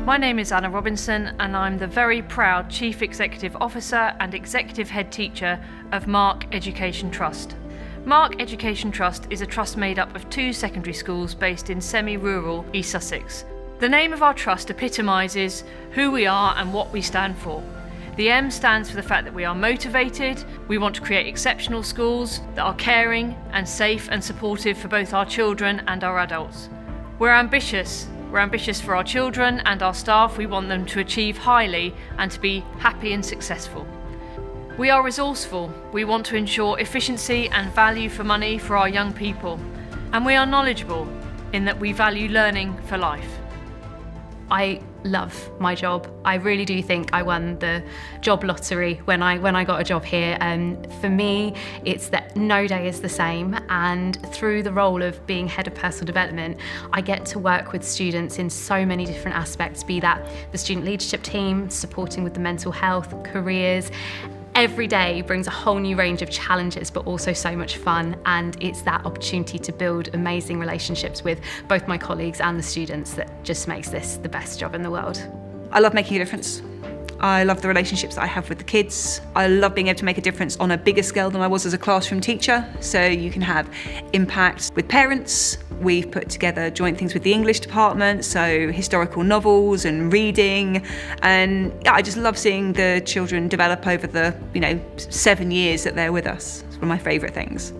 My name is Anna Robinson and I'm the very proud Chief Executive Officer and Executive Head Teacher of Mark Education Trust. Mark Education Trust is a trust made up of 2 secondary schools based in semi-rural East Sussex. The name of our trust epitomises who we are and what we stand for. The M stands for the fact that we are motivated, we want to create exceptional schools that are caring and safe and supportive for both our children and our adults. We're ambitious for our children and our staff. We want them to achieve highly and to be happy and successful. We are resourceful. We want to ensure efficiency and value for money for our young people. And we are knowledgeable in that we value learning for life. I love my job. I really do think I won the job lottery when I got a job here. For me, it's that no day is the same, and through the role of being head of personal development, I get to work with students in so many different aspects, be that the student leadership team, supporting with the mental health, careers. Every day brings a whole new range of challenges, but also so much fun, and it's that opportunity to build amazing relationships with both my colleagues and the students that just makes this the best job in the world. I love making a difference. I love the relationships that I have with the kids. I love being able to make a difference on a bigger scale than I was as a classroom teacher, so you can have impact with parents. We've put together joint things with the English department, so historical novels and reading, and yeah, I just love seeing the children develop over the 7 years that they're with us. It's one of my favourite things.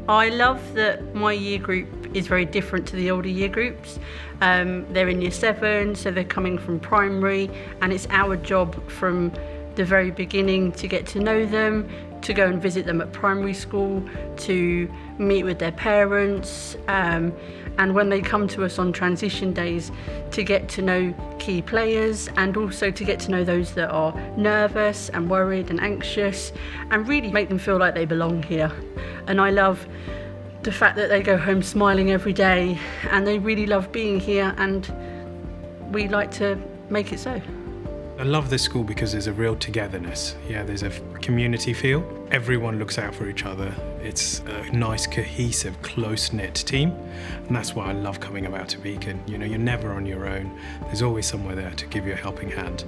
I love that my year group is very different to the older year groups. They're in year 7, so they're coming from primary, and it's our job from the very beginning to get to know them, to go and visit them at primary school, to meet with their parents, and when they come to us on transition days, to get to know key players and also to get to know those that are nervous and worried and anxious, and really make them feel like they belong here. And I love the fact that they go home smiling every day, and they really love being here, and we like to make it so. I love this school because there's a real togetherness. Yeah, there's a community feel. Everyone looks out for each other. It's a nice, cohesive, close-knit team, and that's why I love coming about to Beacon. You're never on your own. There's always someone there to give you a helping hand.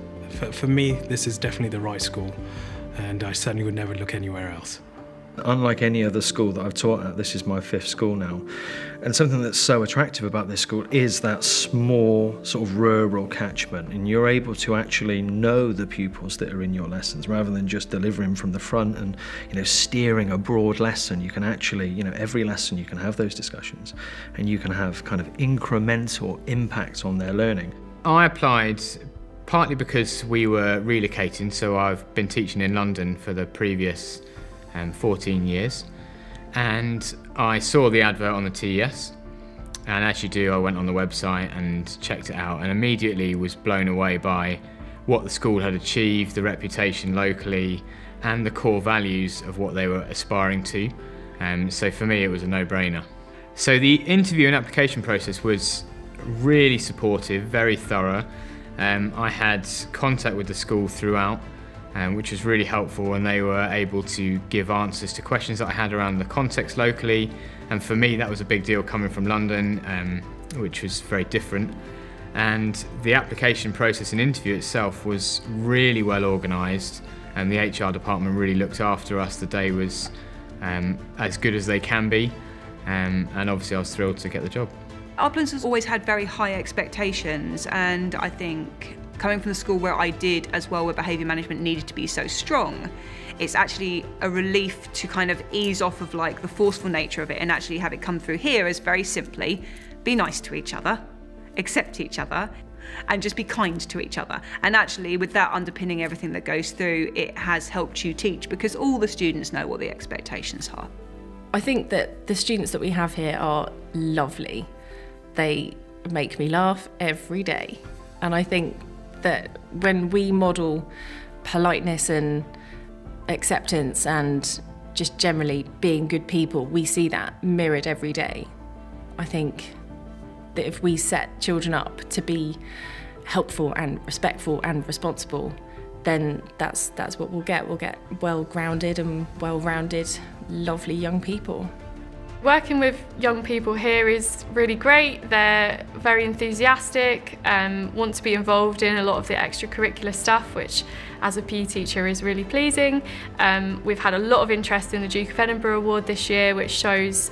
For me, this is definitely the right school, and I certainly would never look anywhere else. Unlike any other school that I've taught at, this is my 5th school now. And something that's so attractive about this school is that small sort of rural catchment, and you're able to actually know the pupils that are in your lessons rather than just delivering from the front and steering a broad lesson. You can actually, every lesson you can have those discussions, and you can have kind of incremental impact on their learning. I applied partly because we were relocating, so I've been teaching in London for the previous 14 years, and I saw the advert on the TES, and as you do, I went on the website and checked it out, and immediately was blown away by what the school had achieved, the reputation locally, and the core values of what they were aspiring to. So for me, it was a no-brainer. So the interview and application process was really supportive, very thorough. I had contact with the school throughout, which was really helpful, and they were able to give answers to questions that I had around the context locally, and for me that was a big deal coming from London, which was very different. And the application process and interview itself was really well organised, and the HR department really looked after us. The day was as good as they can be, and obviously I was thrilled to get the job. Uplands has always had very high expectations, and I think coming from the school where I did as well, where behaviour management needed to be so strong, it's actually a relief to kind of ease off of the forceful nature of it and actually have it come through here as very simply be nice to each other, accept each other, and just be kind to each other. And actually with that underpinning everything that goes through, it has helped you teach because all the students know what the expectations are. I think that the students that we have here are lovely. They make me laugh every day, and I think that when we model politeness and acceptance and just generally being good people, we see that mirrored every day. I think that if we set children up to be helpful and respectful and responsible, then that's what we'll get. We'll get well-grounded and well-rounded, lovely young people. Working with young people here is really great. They're very enthusiastic, want to be involved in a lot of the extracurricular stuff, which as a PE teacher is really pleasing. We've had a lot of interest in the Duke of Edinburgh Award this year, which shows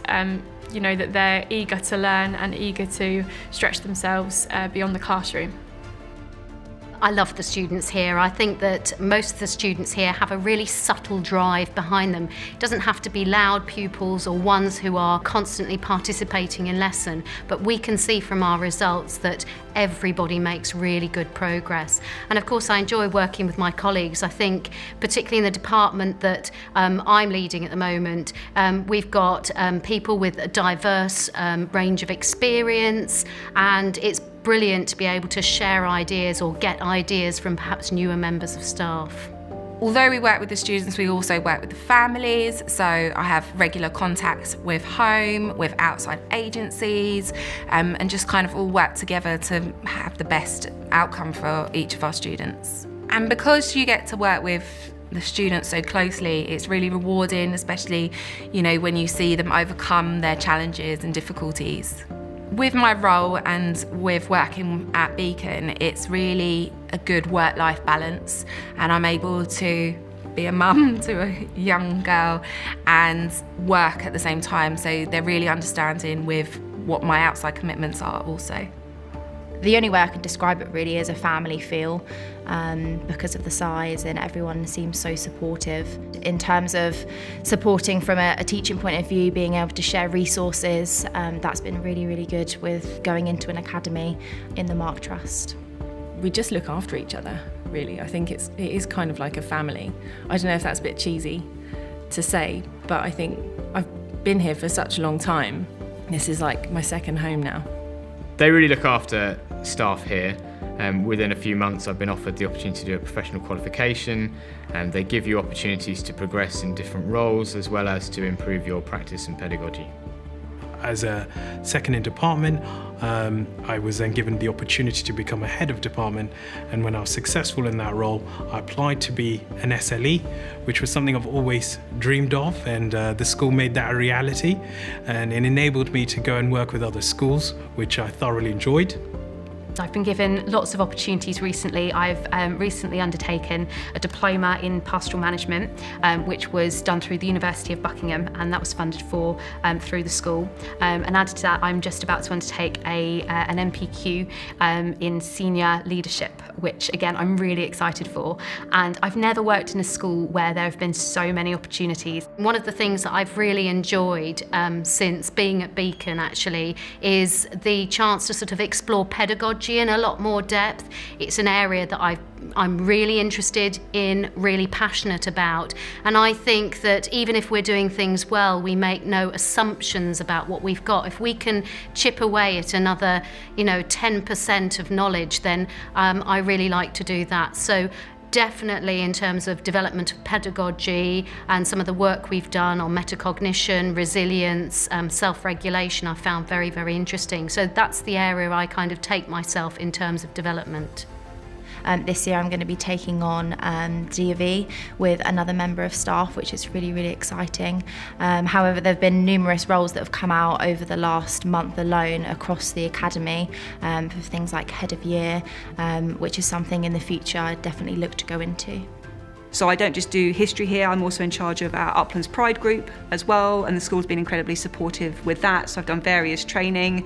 you know, that they're eager to learn and eager to stretch themselves beyond the classroom. I love the students here. I think that most of the students here have a really subtle drive behind them. It doesn't have to be loud pupils or ones who are constantly participating in lesson, but we can see from our results that everybody makes really good progress. And of course I enjoy working with my colleagues. I think particularly in the department that I'm leading at the moment, we've got people with a diverse range of experience, and it's brilliant to be able to share ideas or get ideas from perhaps newer members of staff. Although we work with the students, we also work with the families, so I have regular contacts with home, with outside agencies, and just kind of all work together to have the best outcome for each of our students. And because you get to work with the students so closely, it's really rewarding, especially, you know, when you see them overcome their challenges and difficulties. With my role and with working at Beacon, it's really a good work-life balance, and I'm able to be a mum to a young girl and work at the same time, so they're really understanding with what my outside commitments are also. The only way I can describe it really is a family feel, because of the size, and everyone seems so supportive. In terms of supporting from a teaching point of view, being able to share resources, that's been really, really good with going into an academy in the Mark Trust. We just look after each other, really. I think it is kind of like a family. I don't know if that's a bit cheesy to say, but I think I've been here for such a long time. This is like my second home now. They really look after staff here. Within a few months I've been offered the opportunity to do a professional qualification, and they give you opportunities to progress in different roles as well as to improve your practice and pedagogy. As a second in department, I was then given the opportunity to become a head of department, and when I was successful in that role, I applied to be an SLE, which was something I've always dreamed of, and the school made that a reality, and it enabled me to go and work with other schools, which I thoroughly enjoyed. I've been given lots of opportunities recently. I've recently undertaken a diploma in pastoral management, which was done through the University of Buckingham, and that was funded for through the school. And added to that, I'm just about to undertake an MPQ in senior leadership, which again I'm really excited for. And I've never worked in a school where there have been so many opportunities. One of the things that I've really enjoyed since being at Beacon actually is the chance to sort of explore pedagogy in a lot more depth. It's an area that I'm really interested in, really passionate about, and I think that even if we're doing things well, we make no assumptions about what we've got. If we can chip away at another, 10% of knowledge, then I really like to do that. So definitely in terms of development of pedagogy and some of the work we've done on metacognition, resilience, self-regulation, I found very, very interesting. So that's the area I kind of take myself in terms of development. This year I'm going to be taking on D&V with another member of staff, which is really, really exciting. However, there have been numerous roles that have come out over the last month alone across the academy for things like head of year, which is something in the future I definitely look to go into. So I don't just do history here, I'm also in charge of our Uplands Pride group as well, and the school's been incredibly supportive with that. So I've done various training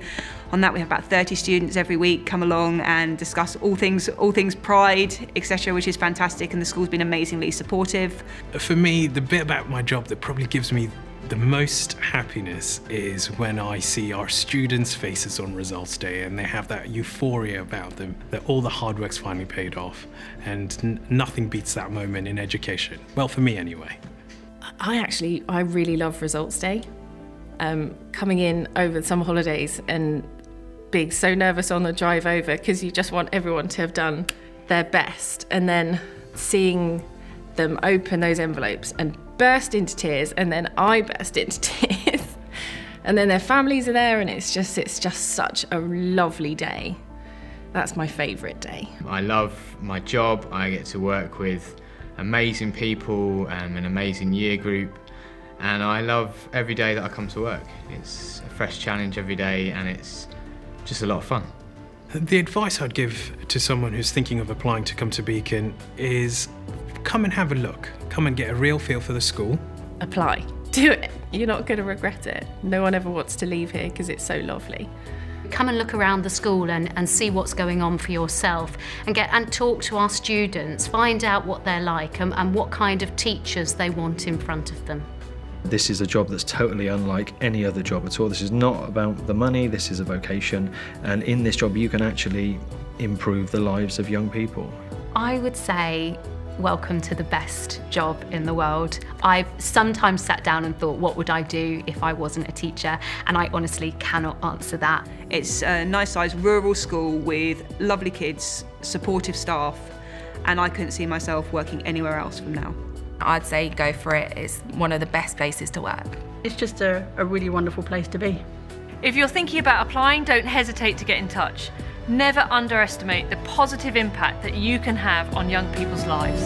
on that. We have about 30 students every week come along and discuss all things Pride, etc., which is fantastic, and the school's been amazingly supportive. For me, the bit about my job that probably gives me the most happiness is when I see our students' faces on results day and they have that euphoria about them, that all the hard work's finally paid off, and nothing beats that moment in education. Well, for me anyway. I really love results day. Coming in over the summer holidays and being so nervous on the drive over because you just want everyone to have done their best, and then seeing them open those envelopes and burst into tears, and then I burst into tears, and then their families are there, and it's just such a lovely day. That's my favourite day. I love my job. I get to work with amazing people, an amazing year group, and I love every day that I come to work. It's a fresh challenge every day, and it's just a lot of fun. The advice I'd give to someone who's thinking of applying to come to Beacon is come and have a look. Come and get a real feel for the school. Apply. Do it. You're not going to regret it. No one ever wants to leave here because it's so lovely. Come and look around the school and see what's going on for yourself, and talk to our students, find out what they're like and what kind of teachers they want in front of them. This is a job that's totally unlike any other job at all. This is not about the money, this is a vocation, and in this job you can actually improve the lives of young people. I would say welcome to the best job in the world. I've sometimes sat down and thought, what would I do if I wasn't a teacher? And I honestly cannot answer that. It's a nice sized rural school with lovely kids, supportive staff, and I couldn't see myself working anywhere else from now. I'd say go for it. It's one of the best places to work. It's just a really wonderful place to be. If you're thinking about applying, don't hesitate to get in touch. Never underestimate the positive impact that you can have on young people's lives.